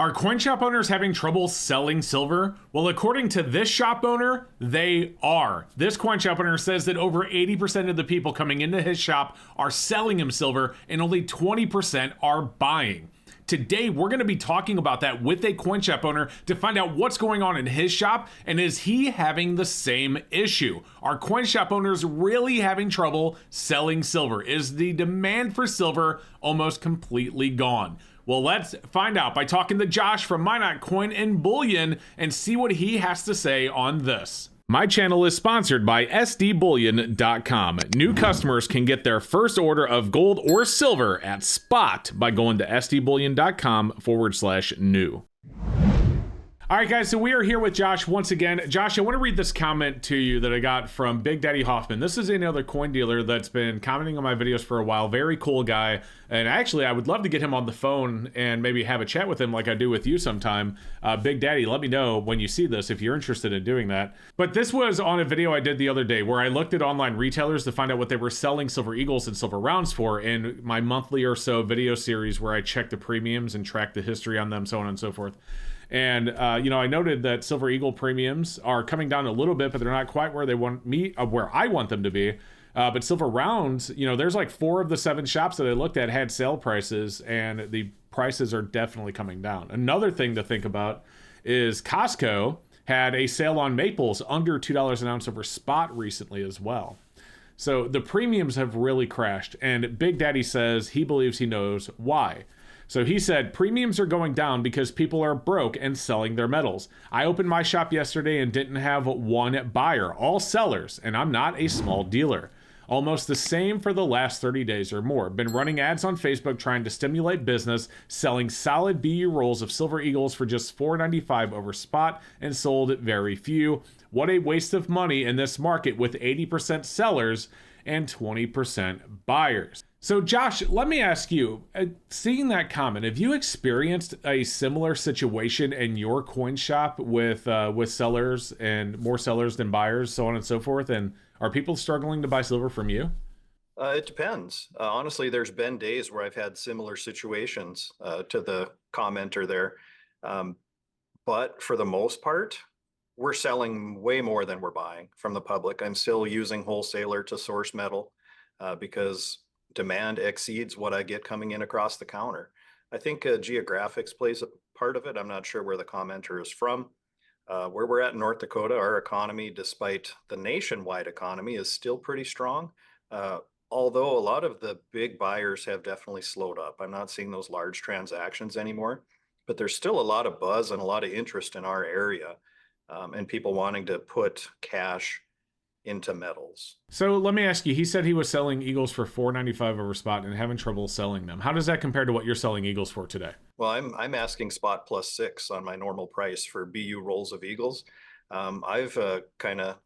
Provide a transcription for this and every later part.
Are coin shop owners having trouble selling silver? Well, according to this shop owner, they are. This coin shop owner says that over 80% of the people coming into his shop are selling him silver and only 20% are buying. Today, we're going to be talking about that with a coin shop owner to find out what's going on in his shop and is he having the same issue? Are coin shop owners really having trouble selling silver? Is the demand for silver almost completely gone? Well, let's find out by talking to Josh from Minot Coin and Bullion and see what he has to say on this. My channel is sponsored by sdbullion.com. New customers can get their first order of gold or silver at spot by going to sdbullion.com/new. All right, guys, so we are here with Josh once again. Josh, I want to read this comment to you that I got from Big Daddy Hoffman. This is another coin dealer that's been commenting on my videos for a while. Very cool guy. And actually, I would love to get him on the phone and maybe have a chat with him like I do with you sometime. Big Daddy, let me know when you see this if you're interested in doing that. But this was on a video I did the other day where I looked at online retailers to find out what they were selling silver eagles and silver rounds for in my monthly or so video series where I check the premiums and track the history on them, so on and so forth. And, I noted that Silver Eagle premiums are coming down a little bit, but they're not quite where they want me, where I want them to be. But silver rounds, there's like 4 of the 7 shops that I looked at had sale prices, and the prices are definitely coming down. Another thing to think about is Costco had a sale on maples under $2 an ounce over spot recently as well. So the premiums have really crashed, and Big Daddy says he believes he knows why. So he said, premiums are going down because people are broke and selling their metals. I opened my shop yesterday and didn't have one buyer, all sellers, and I'm not a small dealer. Almost the same for the last 30 days or more. Been running ads on Facebook trying to stimulate business, selling solid BU rolls of Silver Eagles for just $4.95 over spot and sold very few. What a waste of money in this market with 80% sellers and 20% buyers. So Josh, let me ask you, seeing that comment, have you experienced a similar situation in your coin shop with sellers and more sellers than buyers, so on and so forth? And are people struggling to buy silver from you? It depends. Honestly, there's been days where I've had similar situations to the commenter there. But for the most part, we're selling way more than we're buying from the public. I'm still using wholesaler to source metal because demand exceeds what I get coming in across the counter. I think geographics plays a part of it. I'm not sure where the commenter is from. Where we're at in North Dakota, our economy, despite the nationwide economy, is still pretty strong. Although a lot of the big buyers have definitely slowed up. I'm not seeing those large transactions anymore, but there's still a lot of buzz and a lot of interest in our area and people wanting to put cash into metals. So let me ask you, he said he was selling Eagles for $4.95 over spot and having trouble selling them. How does that compare to what you're selling Eagles for today? Well, I'm asking spot +6 on my normal price for BU rolls of Eagles. I've I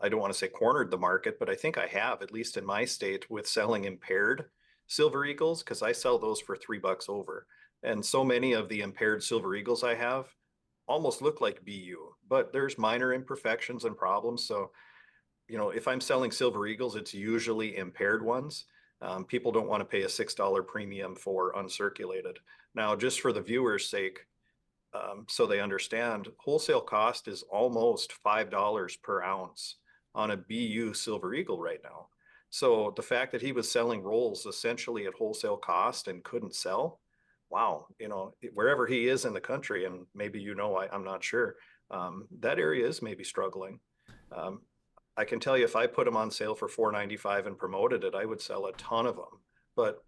don't want to say cornered the market, but I think I have, at least in my state, with selling impaired Silver Eagles, because I sell those for $3 over. And so many of the impaired Silver Eagles I have almost look like BU, but there's minor imperfections and problems. So if I'm selling Silver Eagles, it's usually impaired ones. People don't want to pay a $6 premium for uncirculated. Now, just for the viewers' sake, so they understand, wholesale cost is almost $5 per ounce on a BU Silver Eagle right now. So the fact that he was selling rolls essentially at wholesale cost and couldn't sell, wow, wherever he is in the country, and maybe I'm not sure, that area is maybe struggling. I can tell you if I put them on sale for $4.95 and promoted it, I would sell a ton of them, but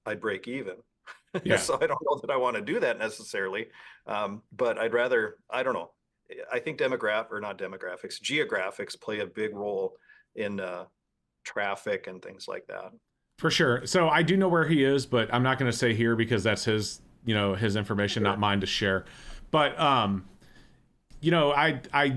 I'd break even. Yeah. So I don't know that I want to do that necessarily. But I'd rather, I don't know. I think geographics play a big role in traffic and things like that. For sure. So I do know where he is, but I'm not going to say here because that's his information, sure, not mine to share. But, I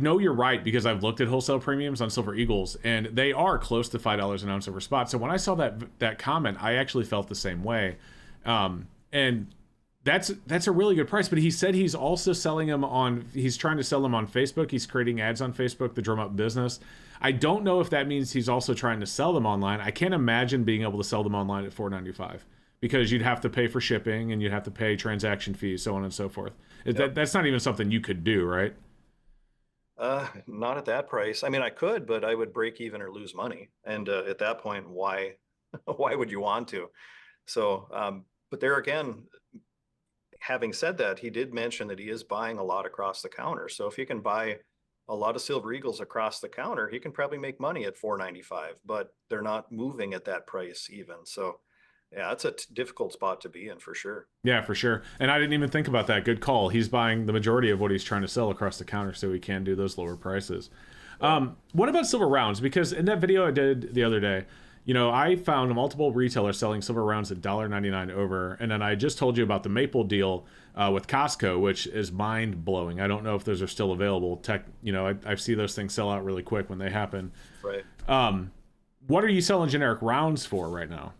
know you're right because I've looked at wholesale premiums on Silver Eagles and they are close to $5 an ounce over spot. So when I saw that comment, I actually felt the same way. And that's a really good price, but he said he's also selling them he's trying to sell them on Facebook. He's creating ads on Facebook to drum up business. I don't know if that means he's also trying to sell them online. I can't imagine being able to sell them online at $4.95. because you'd have to pay for shipping and you'd have to pay transaction fees, so on and so forth. Yep. That's not even something you could do, right? Not at that price. I mean, I could, but I would break even or lose money. And at that point, why, why would you want to? So, but there again, having said that, he did mention that he is buying a lot across the counter. So if he can buy a lot of Silver Eagles across the counter, he can probably make money at 4.95, but they're not moving at that price even. So yeah, it's a difficult spot to be in for sure. Yeah, for sure. And I didn't even think about that. Good call. He's buying the majority of what he's trying to sell across the counter, so he can do those lower prices. What about silver rounds? Because in that video I did the other day, I found multiple retailers selling silver rounds at $1.99 over, and then I just told you about the maple deal with Costco, which is mind blowing. I don't know if those are still available. I see those things sell out really quick when they happen. Right. What are you selling generic rounds for right now?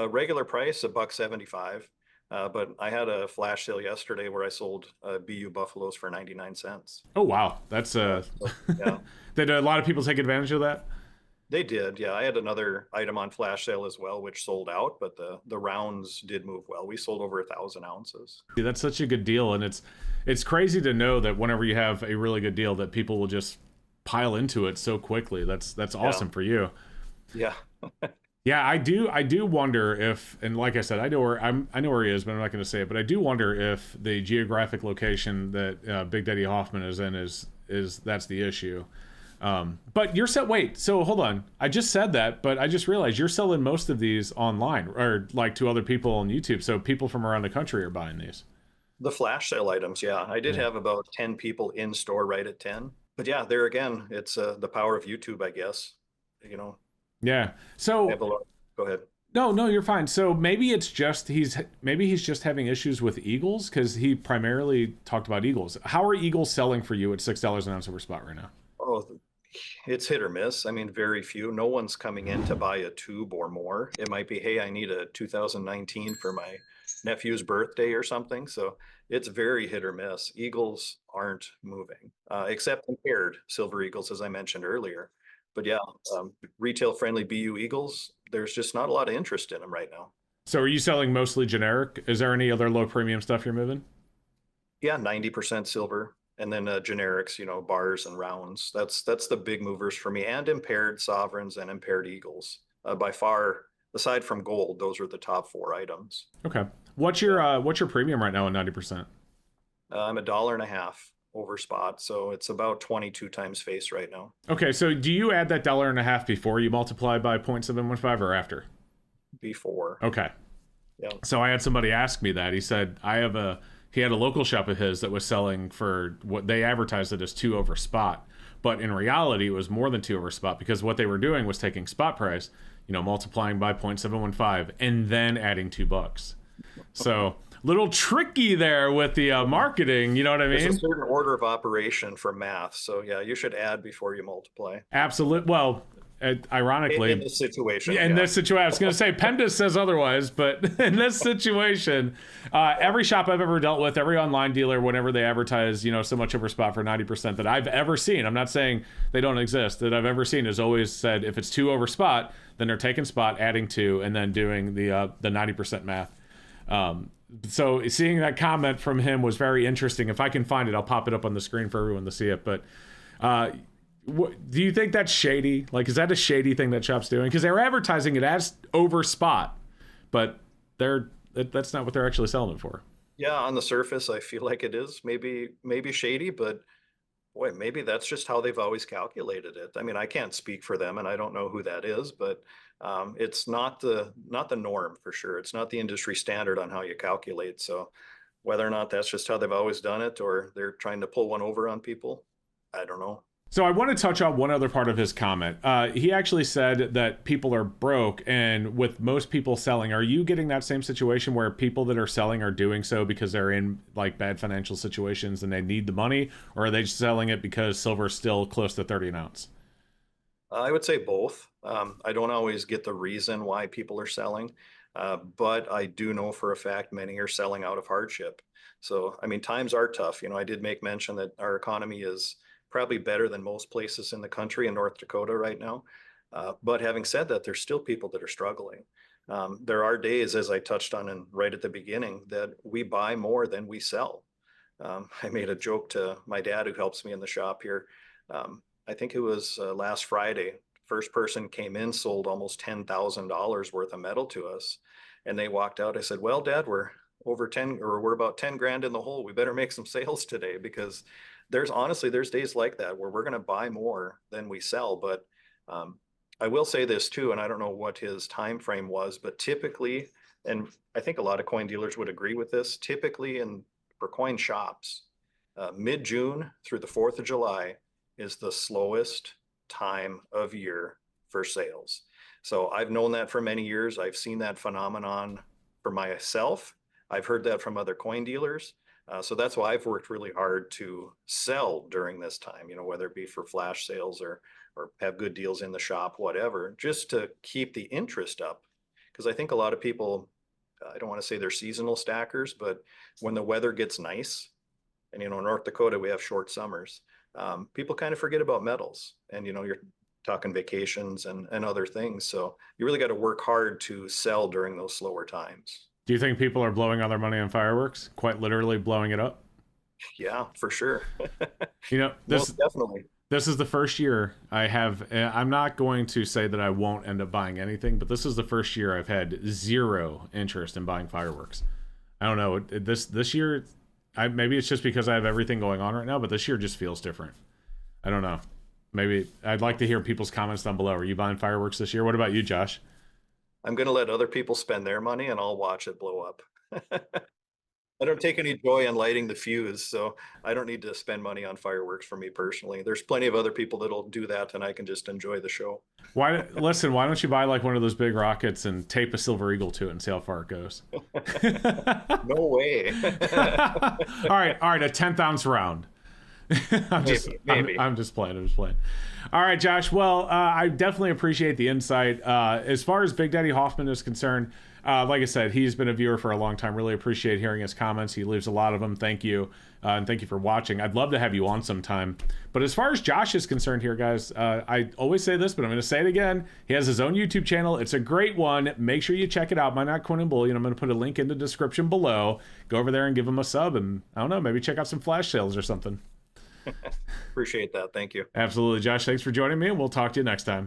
Regular price, $1.75. But I had a flash sale yesterday where I sold BU Buffaloes for 99 cents. Oh wow, that's Yeah. Did a lot of people take advantage of that? They did. Yeah, I had another item on flash sale as well, which sold out, but the rounds did move well. We sold over 1,000 ounces. See, that's such a good deal, and it's crazy to know that whenever you have a really good deal, that people will just pile into it so quickly. That's awesome for you. Yeah. Yeah, I do wonder if, and like I said, I know where he is, but I'm not going to say it. But I do wonder if the geographic location that Big Daddy Hoffman is in is that's the issue. But you're set. Wait, so hold on. I just said that, but I just realized you're selling most of these online, or like to other people on YouTube. So people from around the country are buying these. The flash sale items, yeah. I did have about 10 people in store right at 10. But yeah, there again, it's the power of YouTube, I guess. You know, Yeah. I have a lot. Go ahead. No, you're fine. So maybe it's just he's just having issues with Eagles, because he primarily talked about Eagles. How are Eagles selling for you at $6 an ounce over spot right now? Oh, it's hit or miss. I mean, very few. No one's coming in to buy a tube or more. It might be, hey, I need a 2019 for my nephew's birthday or something. So it's very hit or miss. Eagles aren't moving, except impaired Silver Eagles, as I mentioned earlier. But yeah, retail friendly BU Eagles, there's just not a lot of interest in them right now. So are you selling mostly generic? Is there any other low premium stuff you're moving? Yeah, 90% silver. And then generics, bars and rounds. That's the big movers for me. And impaired sovereigns and impaired eagles. By far, aside from gold, those are the top four items. Okay. What's your premium right now at 90%? I'm $1.50 over spot, so it's about 22 times face right now. Okay, so do you add that $1.50 before you multiply by 0.715 or after? Before. Okay. Yeah. So I had somebody ask me that. He said he had a local shop of his that was selling for what they advertised it as 2 over spot, but in reality it was more than 2 over spot, because what they were doing was taking spot price, multiplying by 0.715 and then adding $2. So little tricky there with the marketing, you know what I mean? There's a certain order of operation for math, so yeah, you should add before you multiply. Absolutely. Well, ironically, in this situation, in this situation, I was going to say PEMDAS says otherwise, but in this situation, every shop I've ever dealt with, every online dealer, whenever they advertise, so much over spot for 90% that I've ever seen, I'm not saying they don't exist, that I've ever seen, has always said if it's 2 over spot, then they're taking spot, adding 2, and then doing the 90% math. So seeing that comment from him was very interesting. If I can find it, I'll pop it up on the screen for everyone to see it. But do you think that's shady? Like, is that a shady thing that shop's doing? Because they're advertising it as over spot, but that's not what they're actually selling it for. Yeah, on the surface, I feel like it is maybe shady, but boy, maybe that's just how they've always calculated it. I mean, I can't speak for them, and I don't know who that is, but it's not the norm for sure. It's not the industry standard on how you calculate. So whether or not that's just how they've always done it, or they're trying to pull one over on people, I don't know. So I want to touch on one other part of his comment. He actually said that people are broke, and with most people selling, are you getting that same situation where people that are selling are doing so because they're in like bad financial situations and they need the money, or are they just selling it because silver is still close to 30 an ounce? I would say both. I don't always get the reason why people are selling, but I do know for a fact many are selling out of hardship. So, I mean, times are tough. I did make mention that our economy is probably better than most places in the country in North Dakota right now. But having said that, there's still people that are struggling. There are days, as I touched on and right at the beginning, that we buy more than we sell. I made a joke to my dad who helps me in the shop here. I think it was last Friday. First person came in, sold almost $10,000 worth of metal to us, and they walked out. I said, "Well, Dad, we're over 10, or we're about 10 grand in the hole. We better make some sales today," because there's days like that where we're going to buy more than we sell. But um, I will say this too, and I don't know what his time frame was, but typically, and I think a lot of coin dealers would agree with this, typically in for coin shops, mid-June through the 4th of July is the slowest time of year for sales. So I've known that for many years. I've seen that phenomenon for myself. I've heard that from other coin dealers. So that's why I've worked really hard to sell during this time, whether it be for flash sales or have good deals in the shop, whatever, just to keep the interest up. Because I think a lot of people, I don't want to say they're seasonal stackers, but when the weather gets nice, and in North Dakota, we have short summers, people kind of forget about metals. And you're talking vacations and other things. So you really got to work hard to sell during those slower times. Do you think people are blowing all their money on fireworks? Quite literally blowing it up? Yeah, for sure. Most definitely. This is the first year I have, I'm not going to say that I won't end up buying anything, but this is the first year I've had zero interest in buying fireworks. I don't know. This year, maybe it's just because I have everything going on right now, but this year just feels different. I don't know. Maybe I'd like to hear people's comments down below. Are you buying fireworks this year? What about you, Josh? I'm going to let other people spend their money and I'll watch it blow up. I don't take any joy in lighting the fuse, so I don't need to spend money on fireworks for me personally. There's plenty of other people that'll do that, and I can just enjoy the show. Listen, why don't you buy like one of those big rockets and tape a silver eagle to it and see how far it goes? No way. All right, a 10th ounce round. Maybe. I'm just playing. All right, Josh. Well, I definitely appreciate the insight. As far as Big Daddy Hoffman is concerned, like I said, he's been a viewer for a long time. Really appreciate hearing his comments. He leaves a lot of them. Thank you. And thank you for watching. I'd love to have you on sometime. But as far as Josh is concerned here, guys, I always say this, but I'm going to say it again. He has his own YouTube channel. It's a great one. Make sure you check it out. Minot Coin and Bullion. I'm going to put a link in the description below. Go over there and give him a sub. And I don't know, maybe check out some flash sales or something. Appreciate that. Thank you. Absolutely. Josh, thanks for joining me, and we'll talk to you next time.